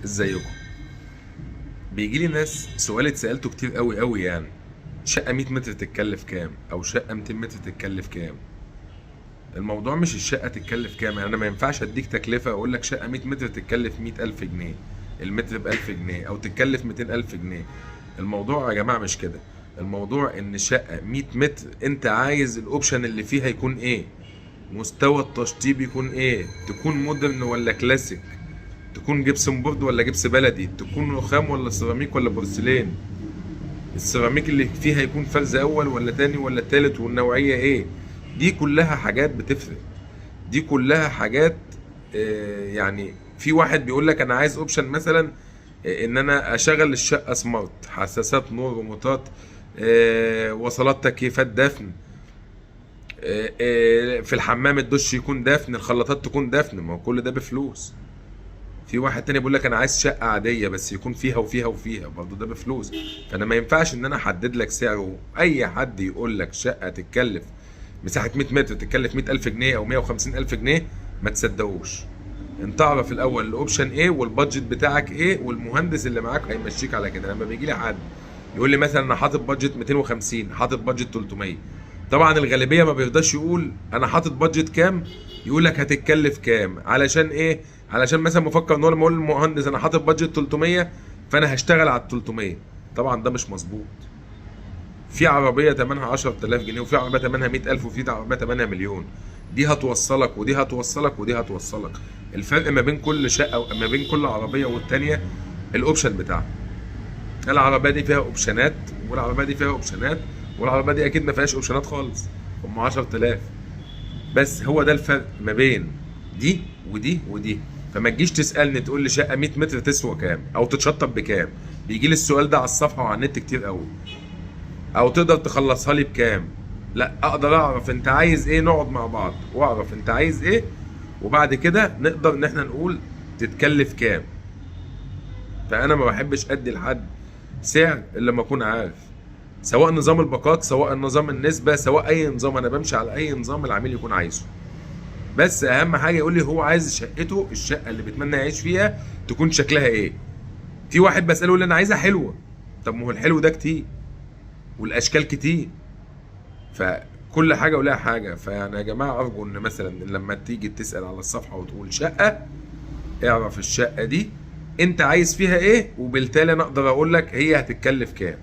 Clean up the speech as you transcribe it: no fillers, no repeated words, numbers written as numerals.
ازيكم؟ بيجي لي ناس سؤال اتسالته كتير قوي قوي، يعني شقه 100 متر تتكلف كام، او شقه 200 متر تتكلف كام؟ الموضوع مش الشقه تتكلف كام، يعني انا ما ينفعش اديك تكلفه اقول لك شقه 100 متر تتكلف 100,000 جنيه، المتر ب 1000 جنيه او تتكلف 200,000 جنيه. الموضوع يا جماعه مش كده. الموضوع ان شقه 100 متر انت عايز الاوبشن اللي فيها يكون ايه، مستوى التشطيب يكون ايه، تكون مودرن ولا كلاسيك، تكون جبسن بورد ولا جبس بلدي، تكون رخام ولا سيراميك ولا بورسلين، السيراميك اللي فيها يكون فرز اول ولا تاني ولا تالت، والنوعيه ايه. دي كلها حاجات بتفرق، دي كلها حاجات. يعني في واحد بيقول لك انا عايز اوبشن مثلا، ان انا اشغل الشقه سمارت، حساسات نور، ريموتات، وصلات، تكييفات دفن، في الحمام الدش يكون دفن، الخلاطات تكون دفن، ما هو كل ده بفلوس. في واحد تاني بيقول لك انا عايز شقه عاديه بس يكون فيها وفيها وفيها، برضه ده بفلوس. فانا ما ينفعش ان انا احدد لك سعر، اي حد يقول لك شقه تتكلف مساحه 100 متر تتكلف 100,000 جنيه او 150,000 جنيه ما تصدقوش. انت اعرف الاول الاوبشن ايه والبادجت بتاعك ايه، والمهندس اللي معاك هيمشيك على كده. لما بيجي لي حد يقول لي مثلا انا حاطط بادجت 250، حاطط بادجت 300، طبعا الغالبيه ما بيرضاش يقول انا حاطط بادجت كام، يقول لك هتتكلف كام. علشان ايه؟ علشان مثلا مفكر ان هو لما اقول للمهندس انا حاطط بادجت 300 فانا هشتغل على ال 300. طبعا ده مش مظبوط. في عربيه ثمنها 10,000 جنيه، وفي عربيه ثمنها 100,000، وفي عربيه ثمنها مليون. دي هتوصلك ودي هتوصلك ودي هتوصلك. الفرق ما بين كل شقه وما بين كل عربيه والتانيه الاوبشن بتاعها. العربيه دي فيها اوبشنات، والعربيه دي فيها اوبشنات، والعربيه دي اكيد ما فيهاش اوبشنات خالص، هم 10,000. بس هو ده الفرق ما بين دي ودي ودي. فما تجيش تسالني تقول لي شقه 100 متر تسوى كام او تتشطب بكام. بيجي لي السؤال ده على الصفحه وعلى النت كتير قوي. او تقدر تخلصها لي بكام؟ لا، اقدر اعرف انت عايز ايه، نقعد مع بعض واعرف انت عايز ايه، وبعد كده نقدر ان احنا نقول تتكلف كام. فانا ما بحبش ادي لحد سعر الا لما اكون عارف، سواء نظام الباقات، سواء نظام النسبه، سواء اي نظام. انا بمشي على اي نظام العميل يكون عايزه. بس اهم حاجه يقول لي هو عايز شقته، الشقه اللي بيتمنى يعيش فيها تكون شكلها ايه. في واحد بساله يقول لي انا عايزها حلوه. طب ما هو الحلو ده كتير والاشكال كتير، فكل حاجه ولها حاجه. فيعني يا جماعه ارجو ان مثلا لما تيجي تسال على الصفحه وتقول شقه، اعرف الشقه دي انت عايز فيها ايه، وبالتالي انا اقدر اقول لك هي هتتكلف كام.